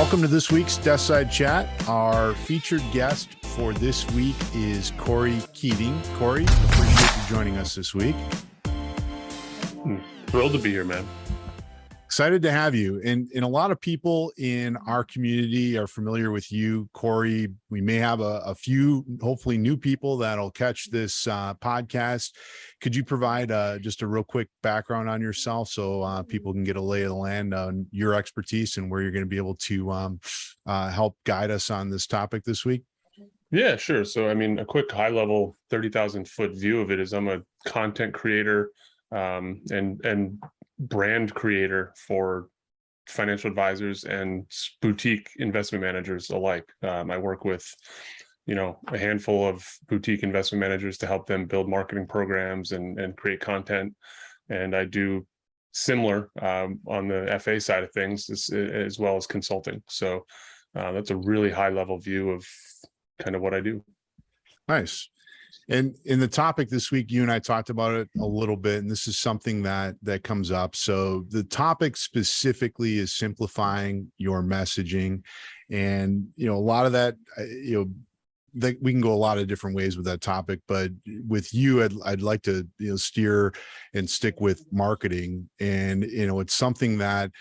Welcome to this week's Desk Side Chat. Our featured guest for this week is Corey Keating. Corey, appreciate you joining us this week. Thrilled to be here, man. Excited to have you. And a lot of people in our community are familiar with you, Corey. We may have a few, hopefully new people that'll catch this podcast. Could you provide just a real quick background on yourself so people can get a lay of the land on your expertise and where you're going to be able to help guide us on this topic this week? Yeah, sure. So, a quick high level 30,000 foot view of it is I'm a content creator and brand creator for financial advisors and boutique investment managers alike. I work with, a handful of boutique investment managers to help them build marketing programs and create content. And I do similar on the FA side of things as well as consulting. So that's a really high level view of kind of what I do. Nice. And in the topic this week, you and I talked about it a little bit, and this is something that comes up. So the topic specifically is simplifying your messaging. And, a lot of that, that we can go a lot of different ways with that topic, but with you, I'd like to, steer and stick with marketing. And, it's something that,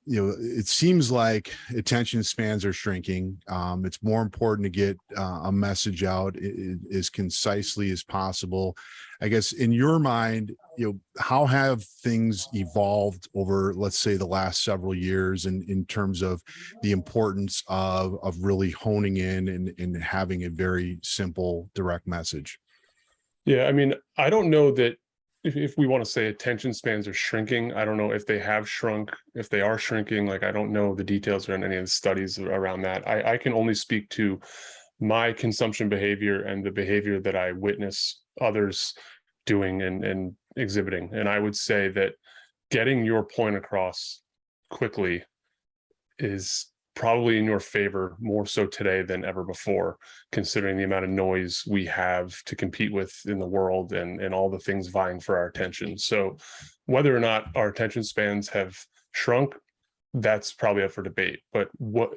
it seems like attention spans are shrinking. It's more important to get a message out as concisely as possible. I guess in your mind, how have things evolved over, let's say, the last several years in terms of the importance of really honing in and having a very simple, direct message? Yeah, I don't know that if we want to say attention spans are shrinking, I don't know if they have shrunk, if they are shrinking. I don't know the details around any of the studies around that. I can only speak to my consumption behavior and the behavior that I witness others doing and exhibiting. And I would say that getting your point across quickly is probably in your favor more so today than ever before, considering the amount of noise we have to compete with in the world and all the things vying for our attention. So whether or not our attention spans have shrunk, that's probably up for debate. But what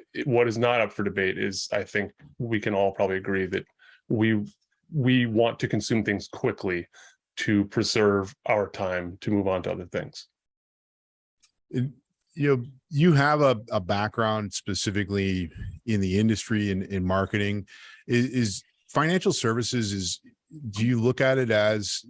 is not up for debate is, I think we can all probably agree that we want to consume things quickly to preserve our time to move on to other things. You have a background specifically in the industry and in marketing. Is financial services, do you look at it as,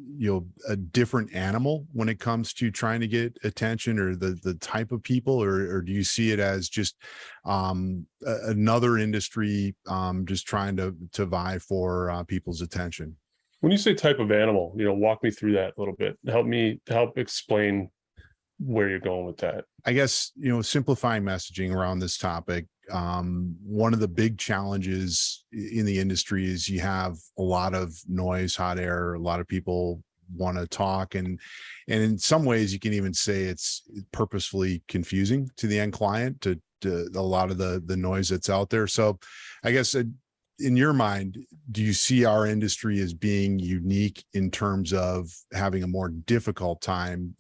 a different animal when it comes to trying to get attention, or the type of people, or do you see it as just another industry just trying to vie for people's attention? When you say type of animal, walk me through that a little bit. Help explain where you're going with that. I guess, simplifying messaging around this topic. One of the big challenges in the industry is you have a lot of noise, hot air. A lot of people want to talk, and in some ways you can even say it's purposefully confusing to the end client, to a lot of the noise that's out there. So I guess in your mind, do you see our industry as being unique in terms of having a more difficult time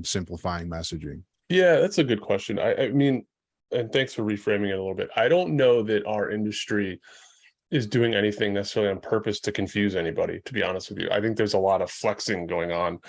simplifying messaging? Yeah, that's a good question. And thanks for reframing it a little bit. I don't know that our industry is doing anything necessarily on purpose to confuse anybody, to be honest with you. I think there's a lot of flexing going on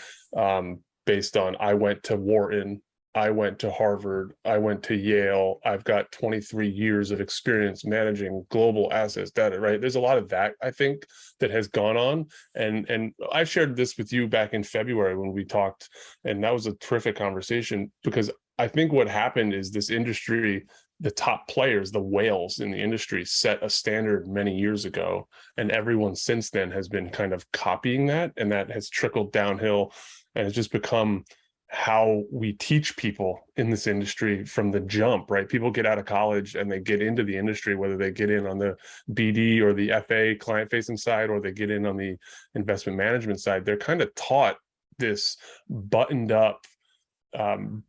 based on, I went to Wharton, I went to Harvard, I went to Yale, I've got 23 years of experience managing global assets data, right? There's a lot of that, I think, that has gone on. And I shared this with you back in February when we talked, and that was a terrific conversation, because I think what happened is this industry, the top players, the whales in the industry, set a standard many years ago, and everyone since then has been kind of copying that, and that has trickled downhill and has just become how we teach people in this industry from the jump, right? People get out of college and they get into the industry, whether they get in on the BD or the FA client-facing side, or they get in on the investment management side. They're kind of taught this buttoned up,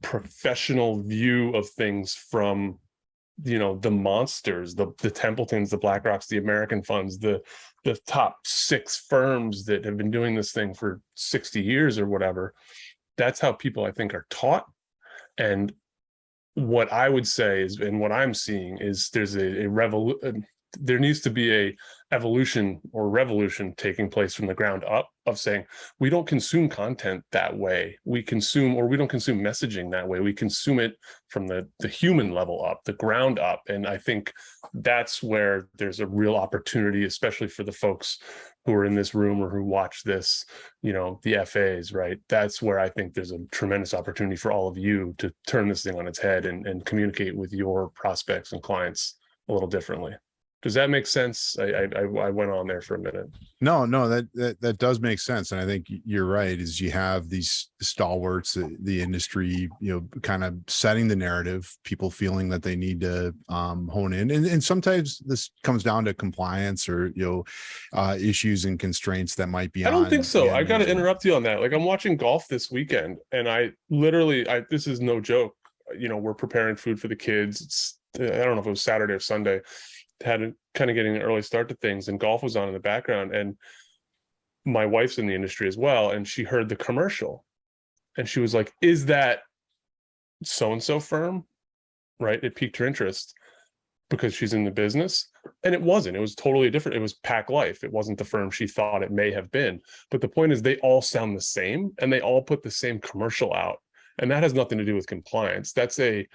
professional view of things from, the monsters, the Templetons, the BlackRocks, the American funds, the top 6 firms that have been doing this thing for 60 years or whatever. That's how people, I think, are taught. And what I would say is, and what I'm seeing is, there's there needs to be a evolution or revolution taking place from the ground up of saying, we don't consume content that way. We don't consume messaging that way. We consume it from the human level up, the ground up. And I think that's where there's a real opportunity, especially for the folks who are in this room or who watch this, the FAs, right? That's where I think there's a tremendous opportunity for all of you to turn this thing on its head and communicate with your prospects and clients a little differently. Does that make sense? I went on there for a minute. No, that does make sense. And I think you're right, is you have these stalwarts, the industry, kind of setting the narrative, people feeling that they need to hone in. And sometimes this comes down to compliance or, issues and constraints that might be I don't think so. I got to user. interrupt you on that. Like, I'm watching golf this weekend, and I literally, this is no joke. We're preparing food for the kids. I don't know if it was Saturday or Sunday. Had kind of getting an early start to things, and golf was on in the background, and my wife's in the industry as well, and she heard the commercial, and she was like, is that so-and-so firm? Right? It piqued her interest because she's in the business, and it wasn't. It was totally different. It was Pack Life. It wasn't the firm she thought it may have been. But the point is, they all sound the same, and they all put the same commercial out, and that has nothing to do with compliance. That's a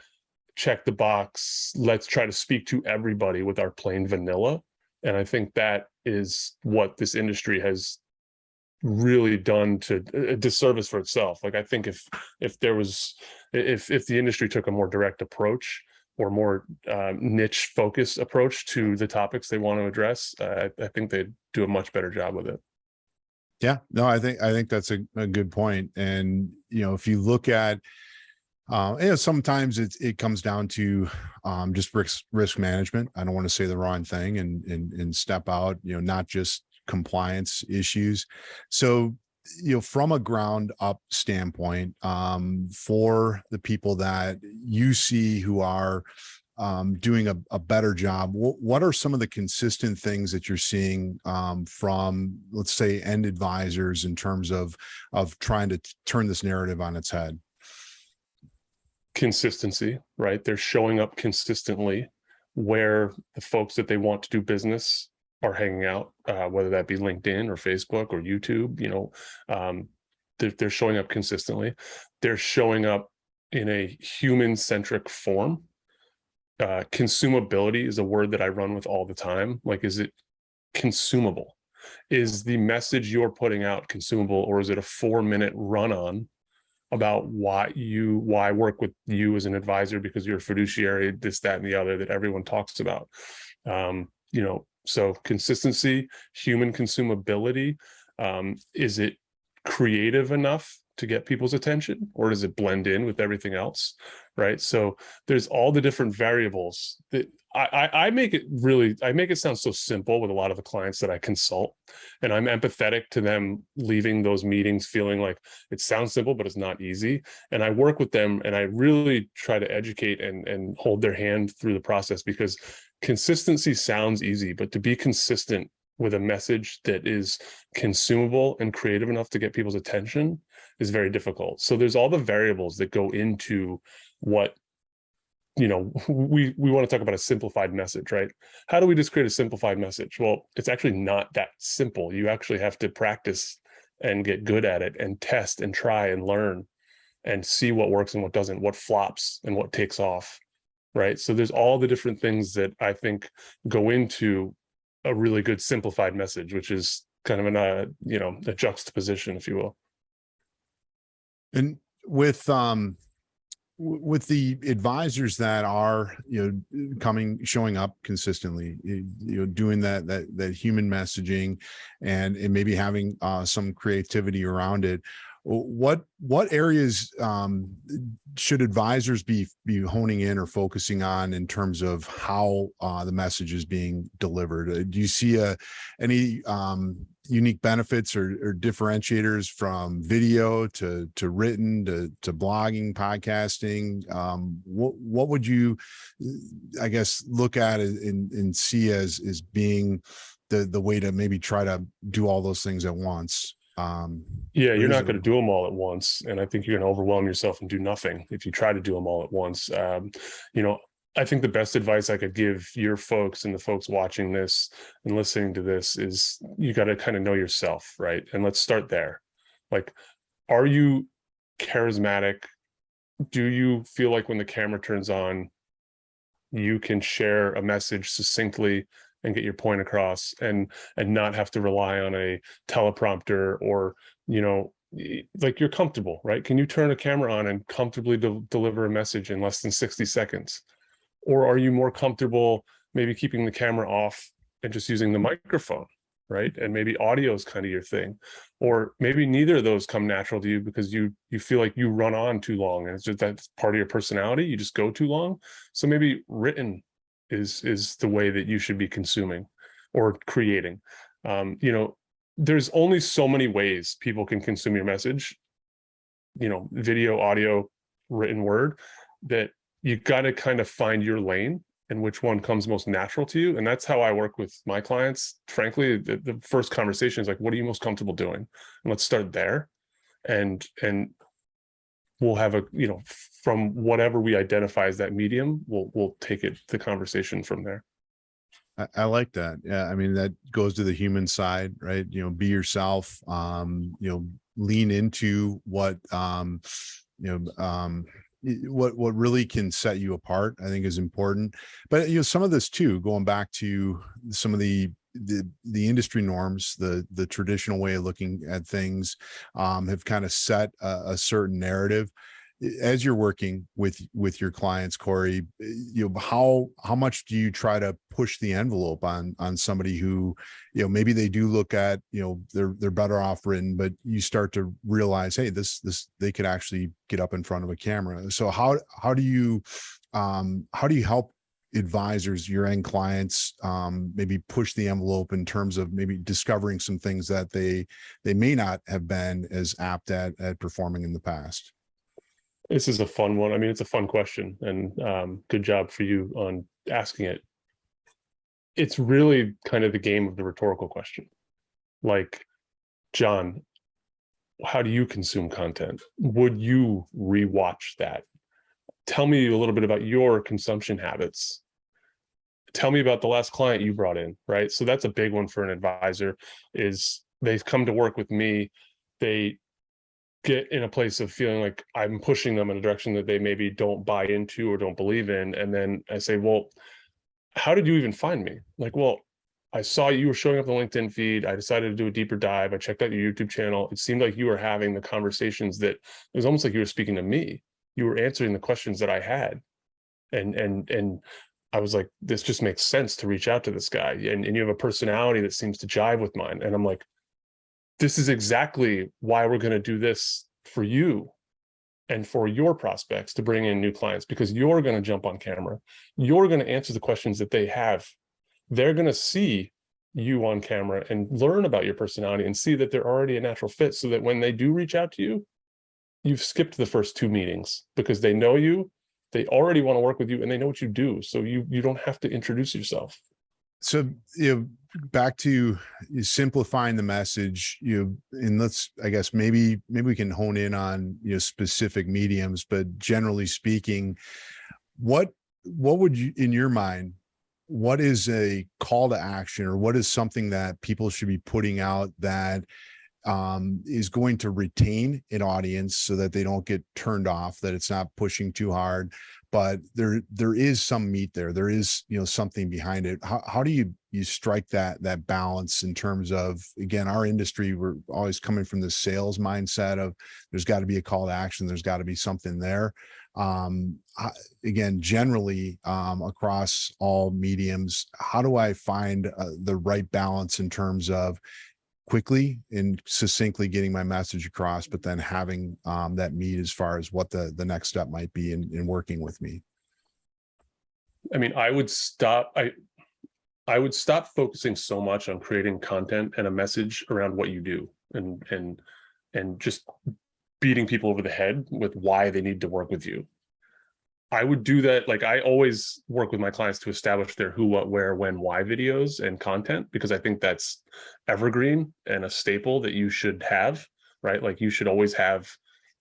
check the box, let's try to speak to everybody with our plain vanilla. And I think that is what this industry has really done to a disservice for itself. Like, I think if the industry took a more direct approach or more niche focused approach to the topics they want to address, I think they'd do a much better job with it. Yeah, no, I think that's a good point. And, if you look at, sometimes it comes down to just risk management. I don't want to say the wrong thing and step out, not just compliance issues. So, from a ground up standpoint, for the people that you see who are doing a better job, what are some of the consistent things that you're seeing from, let's say, end advisors in terms of trying to turn this narrative on its head? Consistency, right? They're showing up consistently where the folks that they want to do business are hanging out, whether that be LinkedIn or Facebook or YouTube. They're showing up consistently. They're showing up in a human-centric form. Consumability is a word that I run with all the time. Like, is it consumable? Is the message you're putting out consumable, or is it a 4-minute run-on about why work with you as an advisor because you're a fiduciary, this, that, and the other that everyone talks about? So consistency, human consumability. Is it creative enough to get people's attention, or does it blend in with everything else? Right. So there's all the different variables that I make it sound so simple with a lot of the clients that I consult, and I'm empathetic to them leaving those meetings feeling like it sounds simple, but it's not easy. And I work with them, and I really try to educate and hold their hand through the process, because consistency sounds easy, but to be consistent with a message that is consumable and creative enough to get people's attention is very difficult. So there's all the variables that go into what, we want to talk about a simplified message, right? How do we just create a simplified message? Well, it's actually not that simple. You actually have to practice and get good at it and test and try and learn and see what works and what doesn't, what flops and what takes off, right? So there's all the different things that I think go into a really good simplified message, which is kind of a juxtaposition, if you will. And with the advisors that are, showing up consistently, doing that human messaging and maybe having some creativity around it, what areas should advisors be honing in or focusing on in terms of how the message is being delivered? Do you see any unique benefits or differentiators from video to written to blogging, podcasting? What would you, I guess, look at and see as being the way to maybe try to do all those things at once? Yeah, you're not reasonable. going to do them all at once. And I think you're going to overwhelm yourself and do nothing if you try to do them all at once. You know, I think the best advice I could give your folks and the folks watching this and listening to this is you got to kind of know yourself, right? And let's start there. Like, are you charismatic? Do you feel like when the camera turns on, you can share a message succinctly and get your point across and not have to rely on a teleprompter or, you know, like you're comfortable, right? Can you turn a camera on and comfortably deliver a message in less than 60 seconds? Or are you more comfortable maybe keeping the camera off and just using the microphone, right? And maybe audio is kind of your thing, or maybe neither of those come natural to you because you feel like you run on too long and it's just that's part of your personality. You just go too long. So maybe written is the way that you should be consuming or creating. You know, there's only so many ways people can consume your message, you know, video, audio, written word, that you got to kind of find your lane and which one comes most natural to you. And that's how I work with my clients. Frankly, the first conversation is like, what are you most comfortable doing? And let's start there. And we'll have a, you know, from whatever we identify as that medium, we'll take it the conversation from there. I like that. Yeah. I mean, that goes to the human side, right? You know, be yourself, you know, lean into what, you know, what really can set you apart, I think is important. But, you know, some of this too, going back to some of the industry norms, the traditional way of looking at things, have kind of set a certain narrative. As you're working with your clients, Corey, you know, how much do you try to push the envelope on somebody who, you know, maybe they do look at, you know, they're better off written, but you start to realize, hey, this they could actually get up in front of a camera. So how do you help advisors, your end clients, maybe push the envelope in terms of maybe discovering some things that they may not have been as apt at performing in the past? This is a fun one. I mean, it's a fun question, and good job for you on asking it. It's really kind of the game of the rhetorical question. Like, John, how do you consume content? Would you rewatch that? Tell me a little bit about your consumption habits. Tell me about the last client you brought in, right? So that's a big one for an advisor, is they've come to work with me. They get in a place of feeling like I'm pushing them in a direction that they maybe don't buy into or don't believe in. And then I say, well, how did you even find me? Like, well, I saw you were showing up on the LinkedIn feed. I decided to do a deeper dive. I checked out your YouTube channel. It seemed like you were having the conversations that it was almost like you were speaking to me. You were answering the questions that I had. And I was like, this just makes sense to reach out to this guy. And you have a personality that seems to jive with mine. And I'm like, this is exactly why we're going to do this for you and for your prospects to bring in new clients, because you're going to jump on camera. You're going to answer the questions that they have. They're going to see you on camera and learn about your personality and see that they're already a natural fit, so that when they do reach out to you, you've skipped the first 2 meetings because they know you, they already want to work with you, and they know what you do. So you don't have to introduce yourself. So, you know, back to simplifying the message, you know, and let's, I guess maybe we can hone in on, you know, specific mediums, but generally speaking, what would you, in your mind, what is a call to action, or what is something that people should be putting out that is going to retain an audience so that they don't get turned off, that it's not pushing too hard, but there is some meat there. There is, you know, something behind it. How do you strike that balance in terms of, again, our industry, we're always coming from the sales mindset of there's got to be a call to action. There's got to be something there. Again, generally, across all mediums, how do I find the right balance in terms of quickly and succinctly getting my message across, but then having that meat as far as what the next step might be in working with me? I mean, I would stop focusing so much on creating content and a message around what you do, and just beating people over the head with why they need to work with you. I would do that. Like, I always work with my clients to establish their who, what, where, when, why videos and content, because I think that's evergreen and a staple that you should have, right? Like, you should always have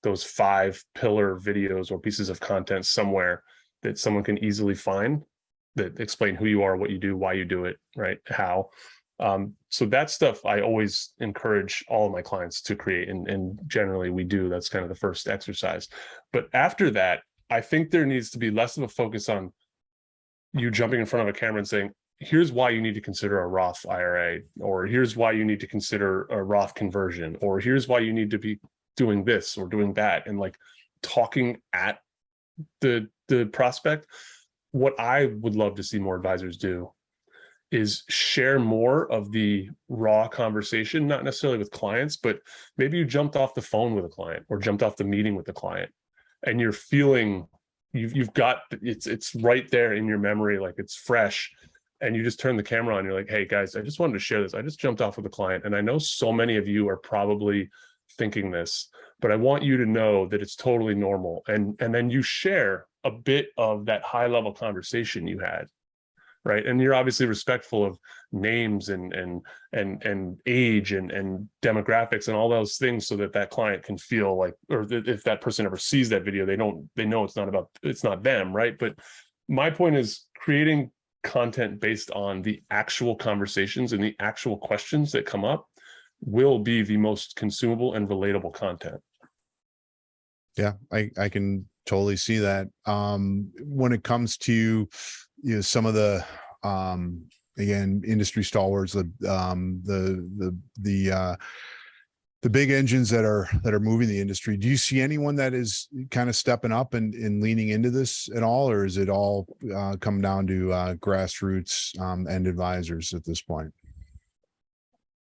those 5 pillar videos or pieces of content somewhere that someone can easily find, that explain who you are, what you do, why you do it, right? How. So that stuff I always encourage all of my clients to create, and generally we do. That's kind of the first exercise. But after that, I think there needs to be less of a focus on you jumping in front of a camera and saying, here's why you need to consider a Roth IRA, or here's why you need to consider a Roth conversion, or here's why you need to be doing this or doing that, and like talking at the prospect. What I would love to see more advisors do is share more of the raw conversation, not necessarily with clients, but maybe you jumped off the phone with a client or jumped off the meeting with the client, and you're feeling you've got it's right there in your memory, like it's fresh, and you just turn the camera on. You're like, hey guys, I just wanted to share this. I just jumped off with a client, and I know so many of you are probably thinking this, but I want you to know that it's totally normal. And then you share a bit of that high level conversation you had, right? And you're obviously respectful of names and age and demographics and all those things, so that that client can feel like, or if that person ever sees that video, they know it's not them, right? But my point is, creating content based on the actual conversations and the actual questions that come up will be the most consumable and relatable content. Yeah, I can totally see that. When it comes to, some of the again, industry stalwarts, the big engines that are moving the industry, do you see anyone that is kind of stepping up and leaning into this at all, or is it all come down to grassroots and advisors at this point?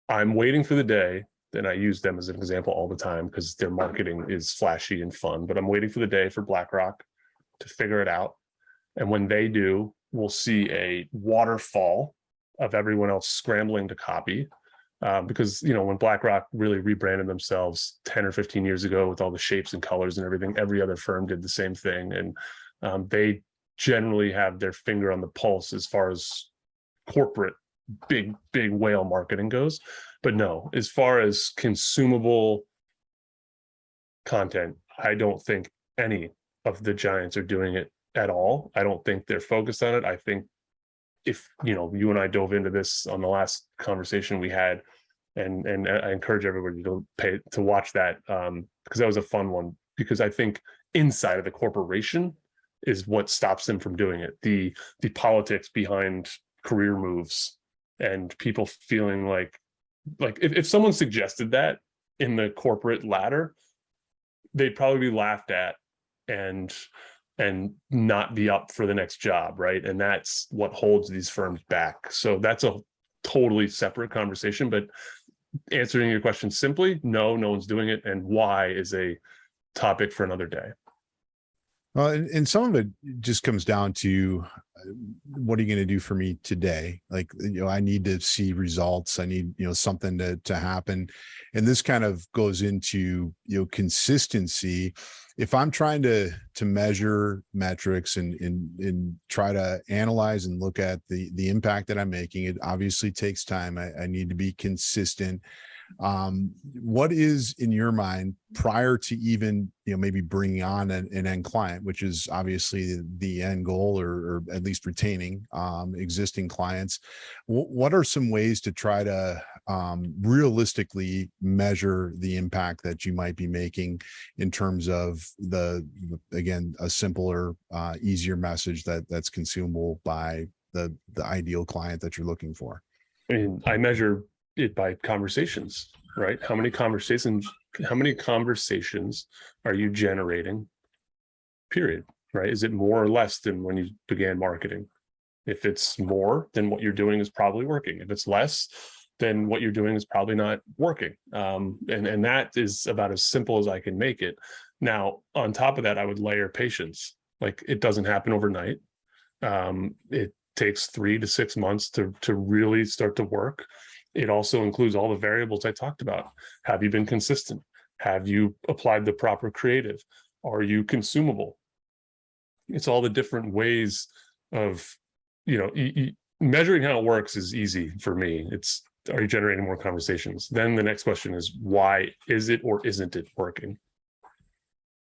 I'm waiting for the day, and I use them as an example all the time because their marketing is flashy and fun, but I'm waiting for the day for BlackRock to figure it out. And when they do, we'll see a waterfall of everyone else scrambling to copy. Because, when BlackRock really rebranded themselves 10 or 15 years ago with all the shapes and colors and everything, every other firm did the same thing. And they generally have their finger on the pulse as far as corporate big whale marketing goes. But no, as far as consumable content, I don't think any of the giants are doing it at all. I don't think they're focused on it. I think if you and I dove into this on the last conversation we had, and I encourage everybody to watch that, because that was a fun one, because I think inside of the corporation is what stops them from doing it. The politics behind career moves and people feeling like if someone suggested that in the corporate ladder, they'd probably be laughed at and not be up for the next job, right? And that's what holds these firms back. So that's a totally separate conversation. But answering your question simply, no one's doing it. And why is a topic for another day. Well, and some of it just comes down to, what are you going to do for me today? Like, I need to see results. I need, something to happen. And this kind of goes into, consistency. If I'm trying to measure metrics and try to analyze and look at the impact that I'm making, it obviously takes time. I need to be consistent. What is in your mind prior to even, maybe bringing on an end client, which is obviously the end goal, or at least retaining existing clients? What are some ways to try to realistically measure the impact that you might be making in terms of again, a simpler, easier message that's consumable by the ideal client that you're looking for? I mean, I measure it by conversations, right? How many conversations are you generating, period, right? Is it more or less than when you began marketing? If it's more, then what you're doing is probably working. If it's less, then what you're doing is probably not working. And that is about as simple as I can make it. Now, on top of that, I would layer patience. Like, it doesn't happen overnight. It takes 3 to 6 months to really start to work. It also includes all the variables I talked about. Have you been consistent? Have you applied the proper creative? Are you consumable? It's all the different ways of, measuring how it works is easy for me. It's, are you generating more conversations? Then the next question is, why is it or isn't it working?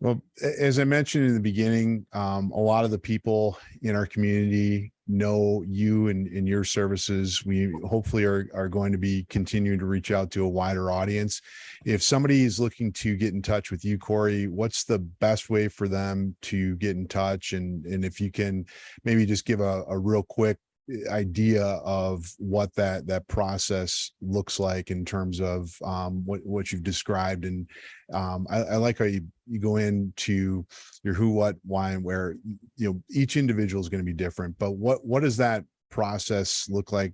Well, as I mentioned in the beginning, a lot of the people in our community know you and your services. We hopefully are going to be continuing to reach out to a wider audience. If somebody is looking to get in touch with you, Corey, what's the best way for them to get in touch? And if you can maybe just give a real quick idea of what that process looks like in terms of what you've described. And I like how you go into your who, what, why, and where. Each individual is going to be different, but what does that process look like?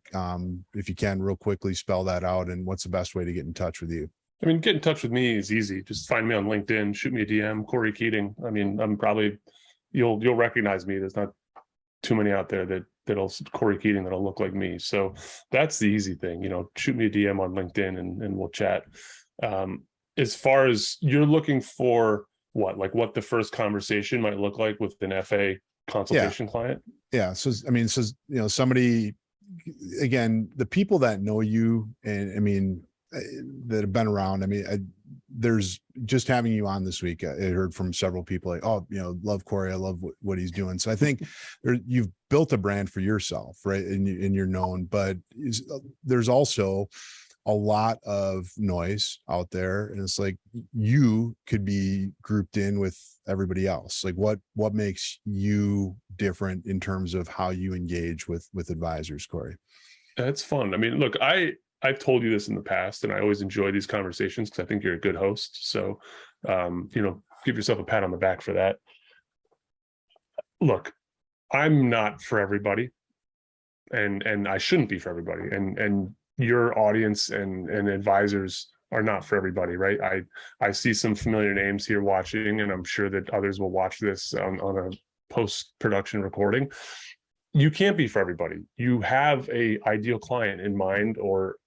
If you can real quickly spell that out, and what's the best way to get in touch with you? I mean, get in touch with me is easy. Just find me on LinkedIn, shoot me a DM, Corey Keating. I mean, I'm probably, you'll recognize me. There's not too many out there that'll Corey Keating that'll look like me. So that's the easy thing, shoot me a DM on LinkedIn and we'll chat. As far as you're looking for what the first conversation might look like with an FA consultation client. Yeah. So, I mean, somebody, again, the people that know you and that have been around, there's just having you on this week. I heard from several people like, oh, love Corey. I love what he's doing. So I think you've built a brand for yourself, right? And you're known, but there's also a lot of noise out there. And it's like, you could be grouped in with everybody else. Like what makes you different in terms of how you engage with advisors, Corey? That's fun. I mean, look, I've told you this in the past, and I always enjoy these conversations because I think you're a good host. So, give yourself a pat on the back for that. Look, I'm not for everybody, and I shouldn't be for everybody. And your audience and advisors are not for everybody, right? I see some familiar names here watching, and I'm sure that others will watch this on a post-production recording. You can't be for everybody. You have a ideal client in mind, or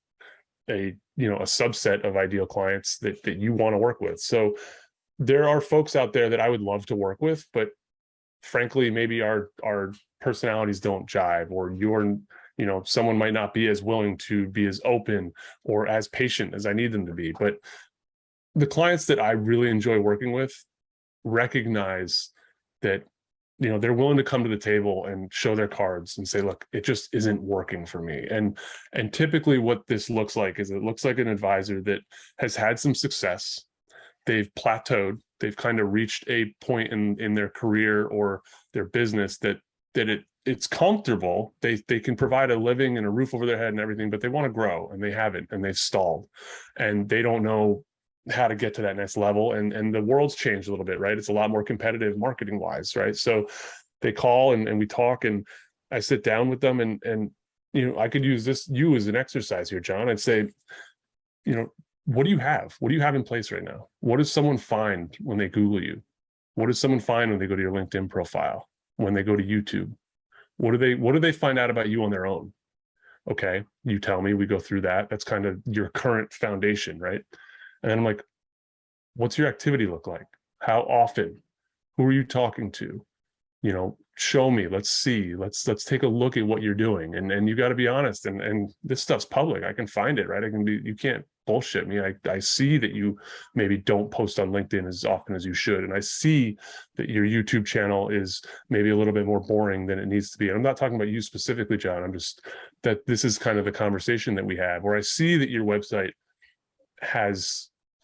a subset of ideal clients that you want to work with. So there are folks out there that I would love to work with, but frankly, maybe our personalities don't jive, or someone might not be as willing to be as open or as patient as I need them to be. But the clients that I really enjoy working with recognize that they're willing to come to the table and show their cards and say, look, it just isn't working for me. And typically what this looks like is, it looks like an advisor that has had some success. They've plateaued. They've kind of reached a point in their career or their business that it's comfortable. They can provide a living and a roof over their head and everything, but they want to grow, and they haven't, and they've stalled, and they don't know how to get to that next level. And the world's changed a little bit, right? It's a lot more competitive marketing wise, right? So they call and we talk, and I sit down with them, and I could use you as an exercise here, John. I'd say, what do you have? What do you have in place right now? What does someone find when they Google you? What does someone find when they go to your LinkedIn profile? When they go to YouTube? What do they find out about you on their own? Okay, you tell me, we go through that. That's kind of your current foundation, right? And then I'm like, what's your activity look like? How often? Who are you talking to? Show me, let's see, let's take a look at what you're doing. And you got to be honest. And this stuff's public. I can find it, right? You can't bullshit me. I see that you maybe don't post on LinkedIn as often as you should. And I see that your YouTube channel is maybe a little bit more boring than it needs to be. And I'm not talking about you specifically, John. I'm just, that this is kind of the conversation that we have, where I see that your website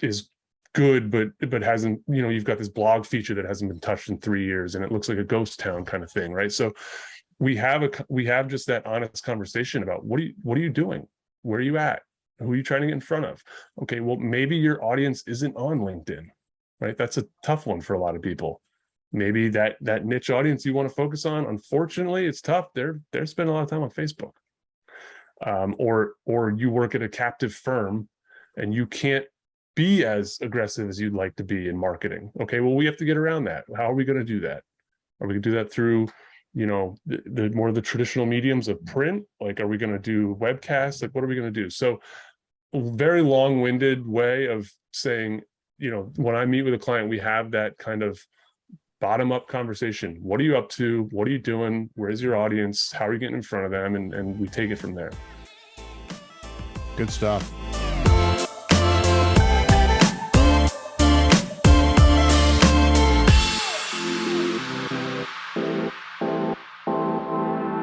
is good, but hasn't, you've got this blog feature that hasn't been touched in 3 years, and it looks like a ghost town kind of thing, right? So we have just that honest conversation about what are you doing? Where are you at? Who are you trying to get in front of? Okay, well, maybe your audience isn't on LinkedIn, right? That's a tough one for a lot of people. Maybe that niche audience you want to focus on, unfortunately, it's tough. They're spending a lot of time on Facebook. Or you work at a captive firm and you can't be as aggressive as you'd like to be in marketing. Okay, well, we have to get around that. How are we going to do that? Are we going to do that through, the more of the traditional mediums of print? Like, are we going to do webcasts? Like, what are we going to do? So, a very long-winded way of saying, when I meet with a client, we have that kind of bottom up conversation. What are you up to? What are you doing? Where's your audience? How are you getting in front of them? And we take it from there. Good stuff.